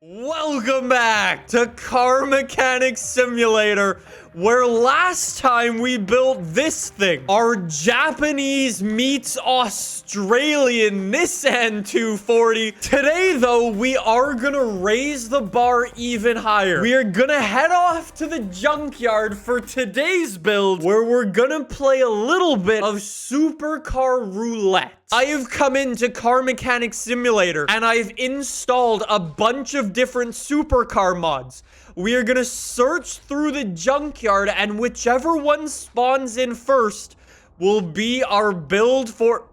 Welcome back to Car Mechanic Simulator, where last time we built this thing. Our Japanese meets Australian Nissan 240. Today, though, we are gonna raise the bar even higher. We are gonna head off to the junkyard for today's build, where we're gonna play a little bit of supercar roulette. I have come into Car Mechanic Simulator and I've installed a bunch of different supercar mods. We are gonna search through the junkyard and whichever one spawns in first will be our build for...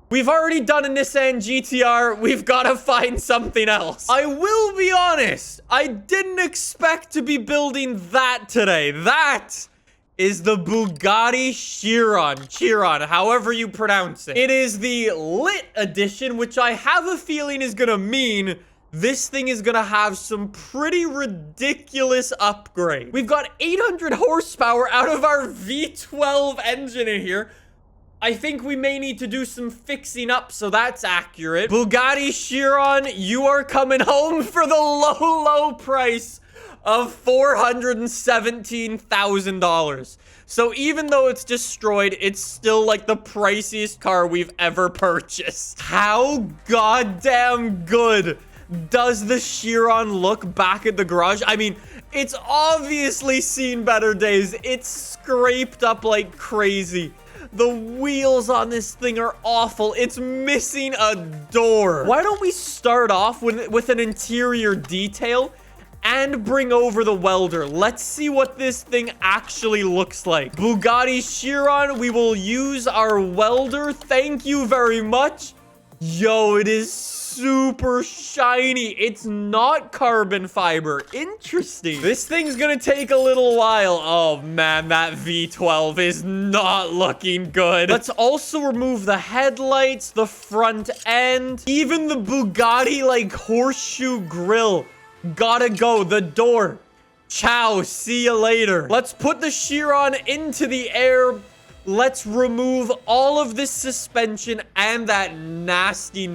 We've already done a Nissan GTR. We've got to find something else. I will be honest. I didn't expect to be building that today. That is the Bugatti Chiron, however you pronounce it. It is the lit edition, which I have a feeling is gonna mean this thing is gonna have some pretty ridiculous upgrade. We've got 800 horsepower out of our V12 engine in here. I think we may need to do some fixing up, so that's accurate. Bugatti Chiron, you are coming home for the low price of $417,000. So even though it's destroyed, it's still like the priciest car we've ever purchased. How goddamn good does the Chiron look back at the garage? I mean, it's obviously seen better days. It's scraped up like crazy. The wheels on this thing are awful. It's missing a door. Why don't we start off with an interior detail and bring over the welder? Let's see what this thing actually looks like. Bugatti Chiron, we will use our welder. Thank you very much. Yo, it is super shiny. It's not carbon fiber. Interesting. This thing's gonna take a little while. Oh man, that V12 is not looking good. Let's also remove the headlights, the front end, even the Bugatti like horseshoe grill. Gotta go. The door. Ciao. See you later. Let's put the Chiron into the air. Let's remove all of this suspension and that nasty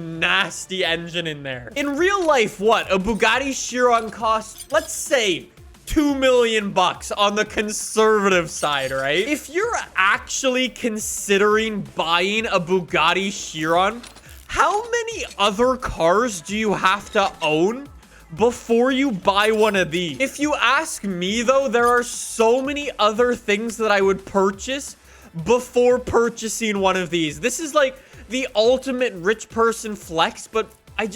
engine in there. In real life, what? A Bugatti Chiron costs, let's say, $2 million on the conservative side, right? If you're actually considering buying a Bugatti Chiron, how many other cars do you have to own before you buy one of these? If you ask me, though, there are so many other things that I would purchase before purchasing one of these. This is like the ultimate rich person flex, but I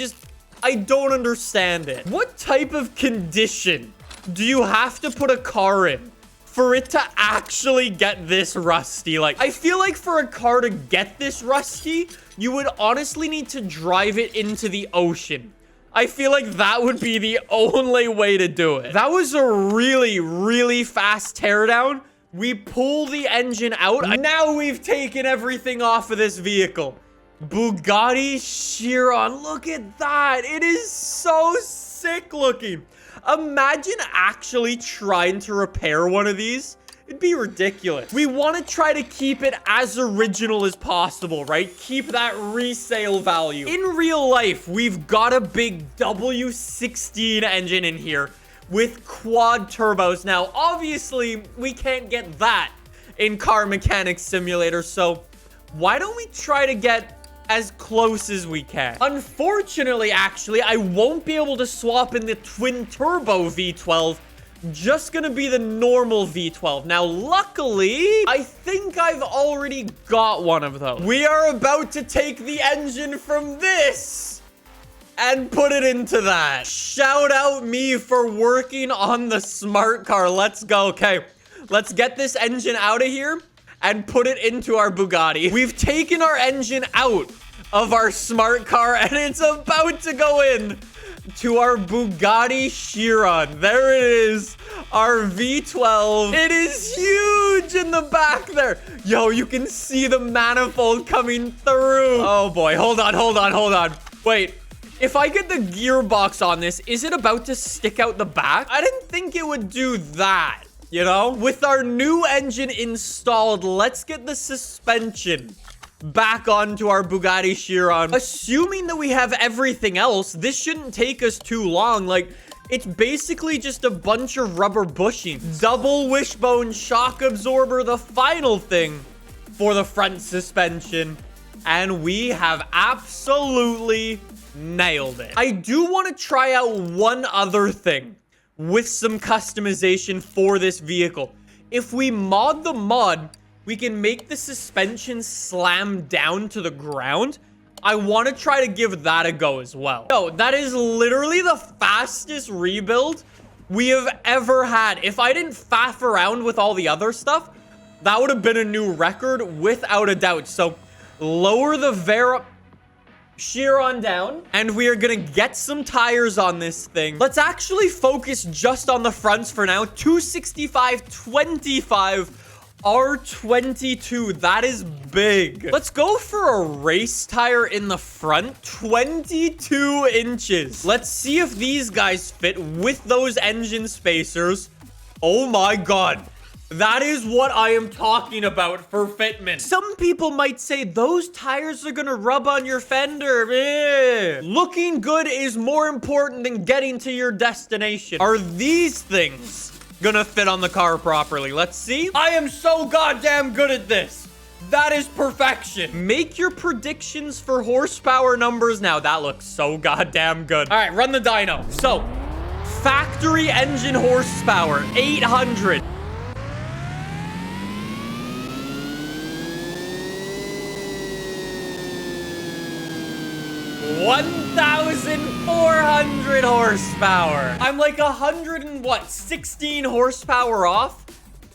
don't understand it. What type of condition do you have to put a car in for it to actually get this rusty? Like, I feel like for a car to get this rusty, you would honestly need to drive it into the ocean. I feel like that would be the only way to do it. That was a really fast teardown. We pull the engine out. Now we've taken everything off of this vehicle. Bugatti Chiron. Look at that. It is so sick looking. Imagine actually trying to repair one of these. It'd be ridiculous. We want to try to keep it as original as possible, right? Keep that resale value. In real life, we've got a big W16 engine in here with quad turbos. Now, obviously, we can't get that in Car Mechanic Simulator, so why don't we try to get as close as we can? Unfortunately, actually, I won't be able to swap in the twin turbo V12. Just gonna be the normal V12. Now, luckily, I think I've already got one of those. We are about to take the engine from this and put it into that. Shout out me for working on the smart car. Let's go. Okay, let's get this engine out of here and put it into our Bugatti. We've taken our engine out of our smart car and it's about to go in to our Bugatti Chiron. There it is, our V12. It is huge in the back there. Yo, you can see the manifold coming through. Oh boy, hold on. Wait. If I get the gearbox on this, is it about to stick out the back? I didn't think it would do that, you know? With our new engine installed, let's get the suspension back onto our Bugatti Chiron. Assuming that we have everything else, this shouldn't take us too long. Like, it's basically just a bunch of rubber bushings. Double wishbone shock absorber, the final thing for the front suspension. And we have absolutely nailed it. I do want to try out one other thing with some customization for this vehicle. If we mod the mod, we can make the suspension slam down to the ground. I want to try to give that a go as well. Yo, that is literally the fastest rebuild we have ever had. If I didn't faff around with all the other stuff, that would have been a new record without a doubt. So lower the Chiron down, and we are gonna get some tires on this thing. Let's actually focus just on the fronts for now. 265/25 R22. That is big. Let's go for a race tire in the front. 22 inches. Let's see if these guys fit with those engine spacers. Oh my god. That is what I am talking about for fitment. Some people might say those tires are gonna rub on your fender. Looking good is more important than getting to your destination. Are these things gonna fit on the car properly? Let's see. I am so goddamn good at this. That is perfection. Make your predictions for horsepower numbers now. That looks so goddamn good. All right, run the dyno. So, factory engine horsepower, 800. 1,400 horsepower. I'm like 16 horsepower off.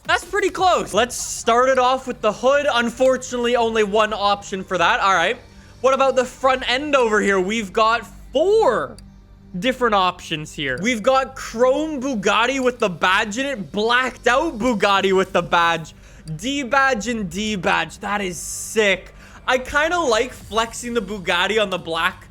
That's pretty close. Let's start it off with the hood. Unfortunately, only one option for that. All right. What about the front end over here? We've got 4 different options here. We've got chrome Bugatti with the badge in it, blacked out Bugatti with the badge, D badge and D badge. That is sick. I kind of like flexing the Bugatti on the black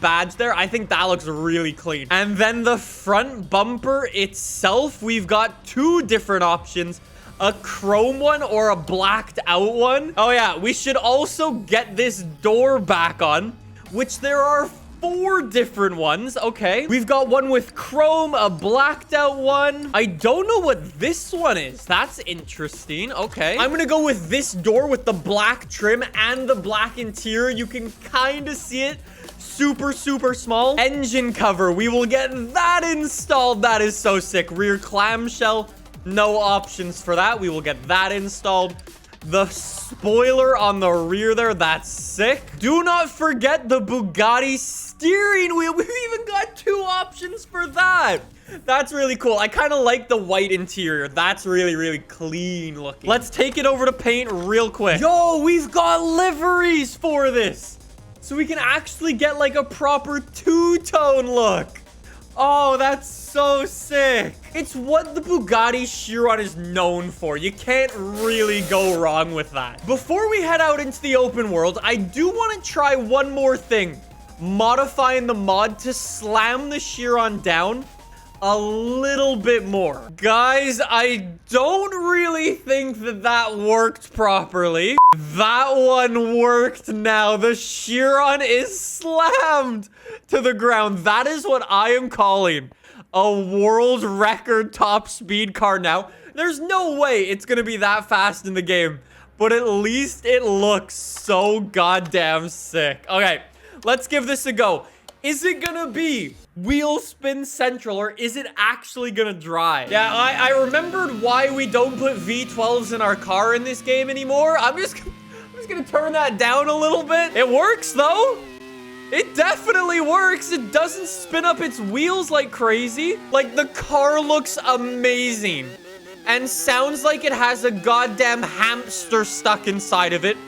badge there. I think that looks really clean. And then the front bumper itself, we've got 2 different options, a chrome one or a blacked out one. Oh yeah, we should also get this door back on, which there are 4 different ones. Okay, we've got one with chrome, a blacked out one. I don't know what this one is. That's interesting. Okay, I'm gonna go with this door with the black trim and the black interior. You can kind of see it. Super small. Engine cover, we will get that installed. That is so sick. Rear clamshell, no options for that. We will get that installed. The spoiler on the rear there, that's sick. Do not forget the Bugatti steering wheel. We've even got 2 options for that. That's really cool. I kind of like the white interior. That's really clean looking. Let's take it over to paint real quick. Yo, we've got liveries for this. So we can actually get like a proper 2-tone look. Oh, that's so sick. It's what the Bugatti Chiron is known for. You can't really go wrong with that. Before we head out into the open world, I do want to try one more thing. Modifying the mod to slam the Chiron down a little bit more. Guys, I don't really think that worked properly. That one worked now. The Chiron is slammed to the ground. That is what I am calling a world record top speed car now. There's no way it's gonna be that fast in the game, but at least it looks so goddamn sick. Okay, let's give this a go. Is it gonna be wheel spin central, or is it actually gonna drive? Yeah, I remembered why we don't put V12s in our car in this game anymore. I'm just gonna turn that down a little bit. It works though. It definitely works. It doesn't spin up its wheels like crazy. Like, the car looks amazing and sounds like it has a goddamn hamster stuck inside of it,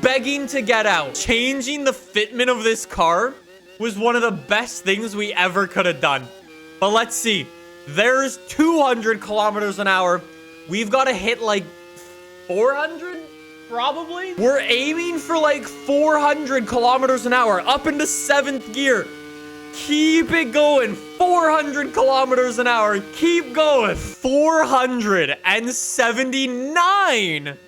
begging to get out. Changing the fitment of this car was one of the best things we ever could have done. But let's see. There's 200 kilometers an hour. We've got to hit like 400, probably. We're aiming for like 400 kilometers an hour up into 7th gear. Keep it going. 400 kilometers an hour. Keep going. 479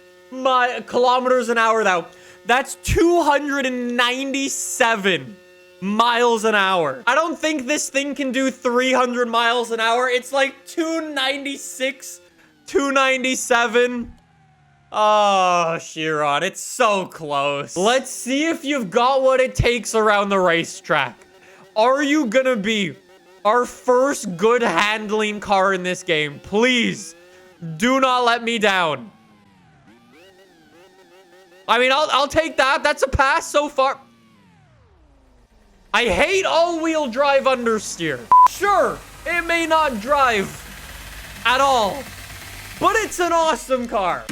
kilometers an hour now. That's 297 miles an hour. I don't think this thing can do 300 miles an hour. It's like 296, 297. Oh, Chiron, it's so close. Let's see if you've got what it takes around the racetrack. Are you gonna be our first good handling car in this game? Please, do not let me down. I mean, I'll take that. That's a pass so far. I hate all-wheel drive understeer. Sure, it may not drive at all, but it's an awesome car.